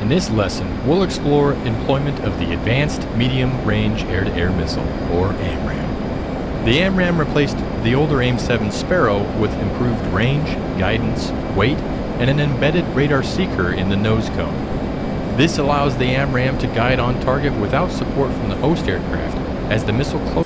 In this lesson, we'll explore employment of the Advanced Medium Range Air-to-Air Missile, or AMRAAM. The AMRAAM replaced the older AIM-7 Sparrow with improved range, guidance, weight, and an embedded radar seeker in the nose cone. This allows the AMRAAM to guide on target without support from the host aircraft as the missile closes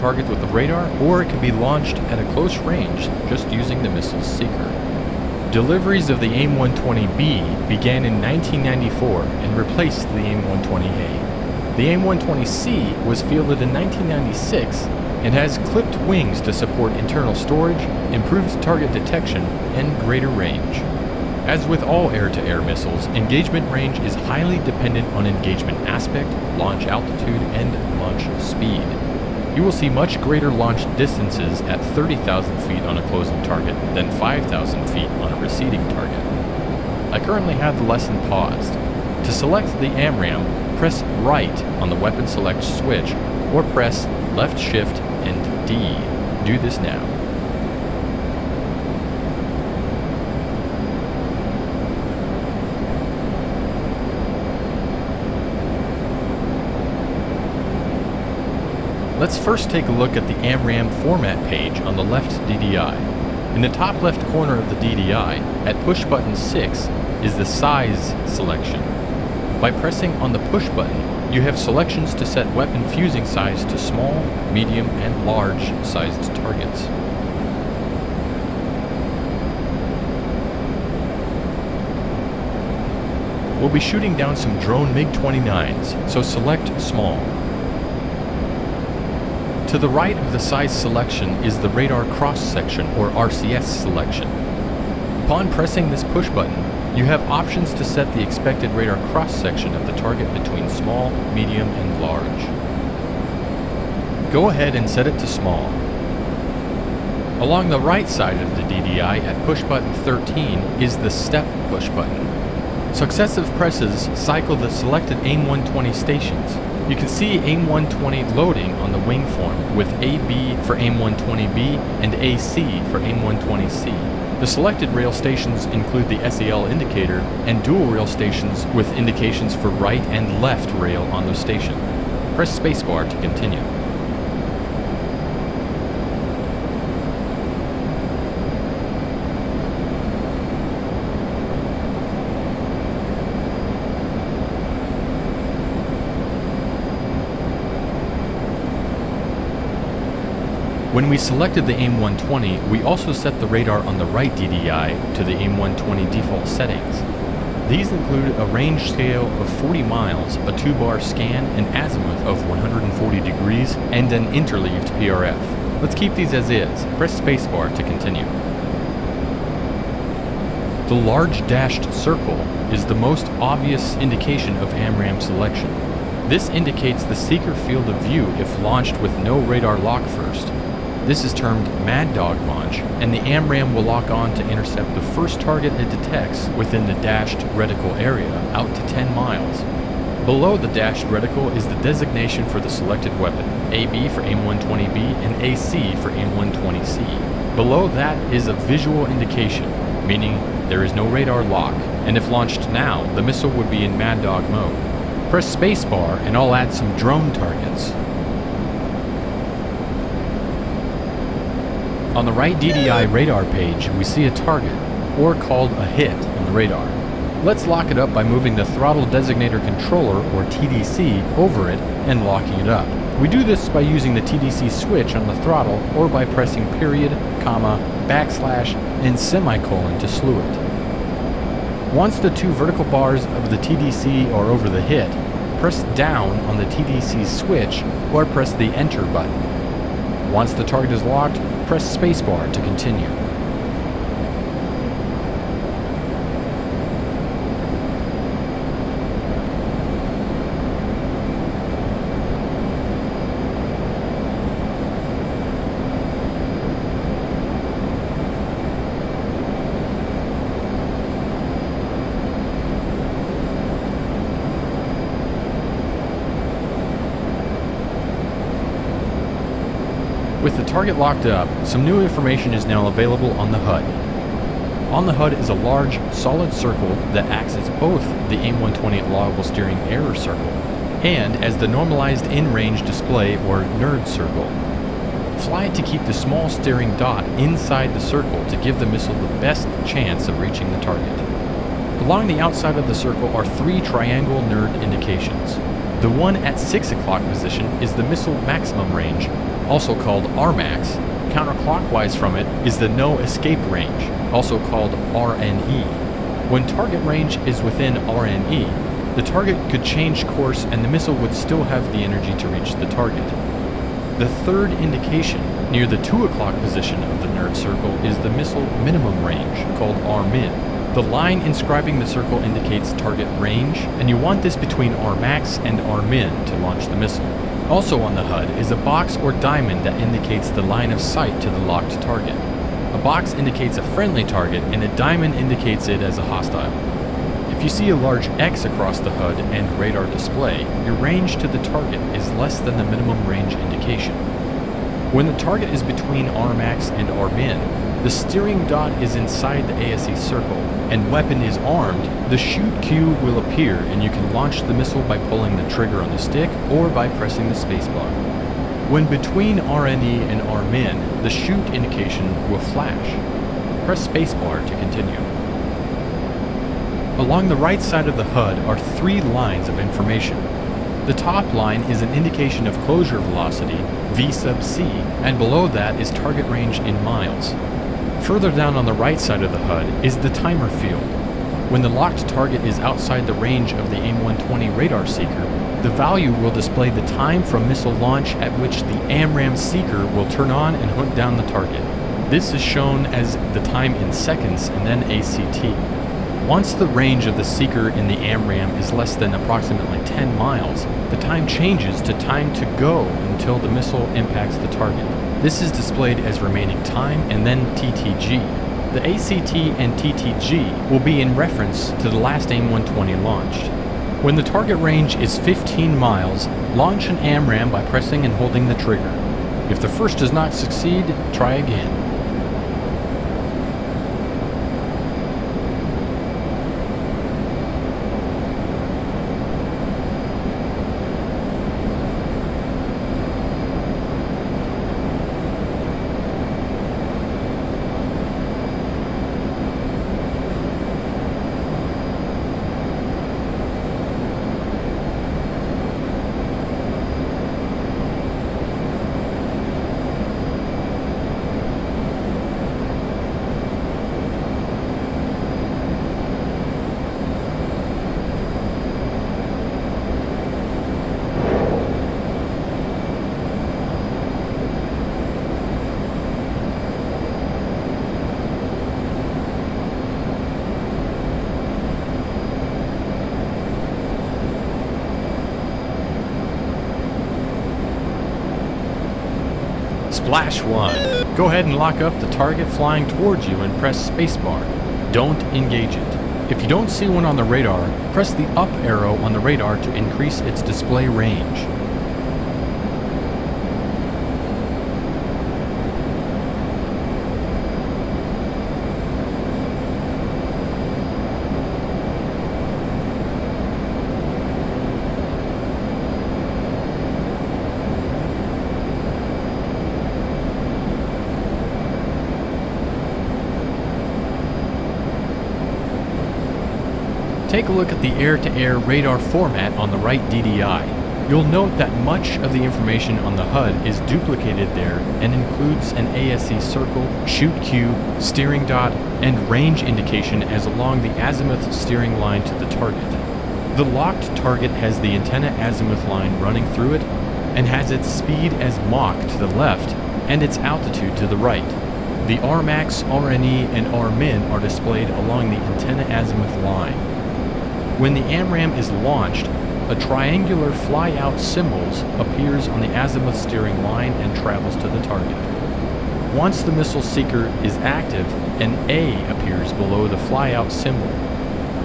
target with the radar, or it can be launched at a close range just using the missile's seeker. Deliveries of the AIM-120B began in 1994 and replaced the AIM-120A. The AIM-120C was fielded in 1996 and has clipped wings to support internal storage, improved target detection, and greater range. As with all air-to-air missiles, engagement range is highly dependent on engagement aspect, launch altitude, and launch speed. You will see much greater launch distances at 30,000 feet on a closing target than 5,000 feet on a receding target. I currently have the lesson paused. To select the AMRAAM, press right on the weapon select switch or press left shift and D. Do this now. Let's first take a look at the AMRAAM format page on the left DDI. In the top left corner of the DDI, at push button 6, is the size selection. By pressing on the push button, you have selections to set weapon fusing size to small, medium, and large sized targets. We'll be shooting down some drone MiG-29s, so select small. To the right of the size selection is the radar cross-section, or RCS selection. Upon pressing this push button, you have options to set the expected radar cross-section of the target between small, medium, and large. Go ahead and set it to small. Along the right side of the DDI at push button 13 is the step push button. Successive presses cycle the selected AIM-120 stations. You can see AIM-120 loading on the wing form with AB for AIM-120B and AC for AIM-120C. The selected rail stations include the SEL indicator and dual rail stations with indications for right and left rail on the station. Press spacebar to continue. When we selected the AIM-120, we also set the radar on the right DDI to the AIM-120 default settings. These include a range scale of 40 miles, a 2-bar scan, an azimuth of 140 degrees, and an interleaved PRF. Let's keep these as is. Press spacebar to continue. The large dashed circle is the most obvious indication of AMRAAM selection. This indicates the seeker field of view if launched with no radar lock first. This is termed Mad Dog launch, and the AMRAAM will lock on to intercept the first target it detects within the dashed reticle area out to 10 miles. Below the dashed reticle is the designation for the selected weapon, AB for AIM-120B and AC for AIM-120C. Below that is a visual indication, meaning there is no radar lock, and if launched now, the missile would be in Mad Dog mode. Press spacebar and I'll add some drone targets. On the right DDI radar page, we see a target, or called a hit, on the radar. Let's lock it up by moving the Throttle Designator Controller, or TDC, over it and locking it up. We do this by using the TDC switch on the throttle, or by pressing period, comma, backslash, and semicolon to slew it. Once the two vertical bars of the TDC are over the hit, press down on the TDC switch, or press the Enter button. Once the target is locked, press spacebar to continue. With the target locked up, some new information is now available on the HUD. On the HUD is a large, solid circle that acts as both the AIM-120 allowable steering error circle and as the normalized in-range display or nerd circle. Fly it to keep the small steering dot inside the circle to give the missile the best chance of reaching the target. Along the outside of the circle are 3 triangle nerd indications. The one at 6 o'clock position is the missile maximum range, also called RMAX. Counterclockwise from it is the no escape range, also called RNE. When target range is within RNE, the target could change course and the missile would still have the energy to reach the target. The third indication, near the 2 o'clock position of the nerd circle, is the missile minimum range, called RMIN. The line inscribing the circle indicates target range, and you want this between RMAX and RMIN to launch the missile. Also on the HUD is a box or diamond that indicates the line of sight to the locked target. A box indicates a friendly target, and a diamond indicates it as a hostile. If you see a large X across the HUD and radar display, your range to the target is less than the minimum range indication. When the target is between RMAX and RMIN, the steering dot is inside the ASE circle, and weapon is armed, the shoot cue will appear and you can launch the missile by pulling the trigger on the stick or by pressing the spacebar. When between RNE and RMIN, the shoot indication will flash. Press spacebar to continue. Along the right side of the HUD are 3 lines of information. The top line is an indication of closure velocity, V sub c, and below that is target range in miles. Further down on the right side of the HUD is the timer field. When the locked target is outside the range of the AIM-120 radar seeker, the value will display the time from missile launch at which the AMRAAM seeker will turn on and hunt down the target. This is shown as the time in seconds and then ACT. Once the range of the seeker in the AMRAAM is less than approximately 10 miles, the time changes to time to go until the missile impacts the target. This is displayed as remaining time and then TTG. The ACT and TTG will be in reference to the last AIM-120 launched. When the target range is 15 miles, launch an AMRAAM by pressing and holding the trigger. If the first does not succeed, try again. Splash 1. Go ahead and lock up the target flying towards you and press spacebar. Don't engage it. If you don't see one on the radar, press the up arrow on the radar to increase its display range. Take a look at the air-to-air radar format on the right DDI. You'll note that much of the information on the HUD is duplicated there and includes an ASE circle, shoot cue, steering dot, and range indication as along the azimuth steering line to the target. The locked target has the antenna azimuth line running through it and has its speed as Mach to the left and its altitude to the right. The RMAX, RNE, and RMIN are displayed along the antenna azimuth line. When the AMRAAM is launched, a triangular fly-out symbol appears on the azimuth steering line and travels to the target. Once the missile seeker is active, an A appears below the fly-out symbol.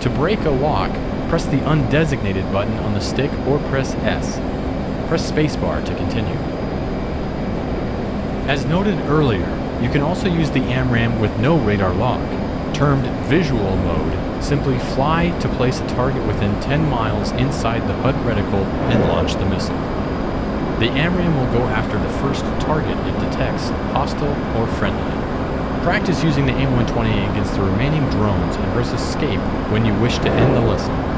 To break a lock, press the undesignated button on the stick or press S. Press spacebar to continue. As noted earlier, you can also use the AMRAAM with no radar lock. Termed visual mode, simply fly to place a target within 10 miles inside the HUD reticle and launch the missile. The AMRAAM will go after the first target it detects, hostile or friendly. Practice using the AIM-120 against the remaining drones and press escape when you wish to end the lesson.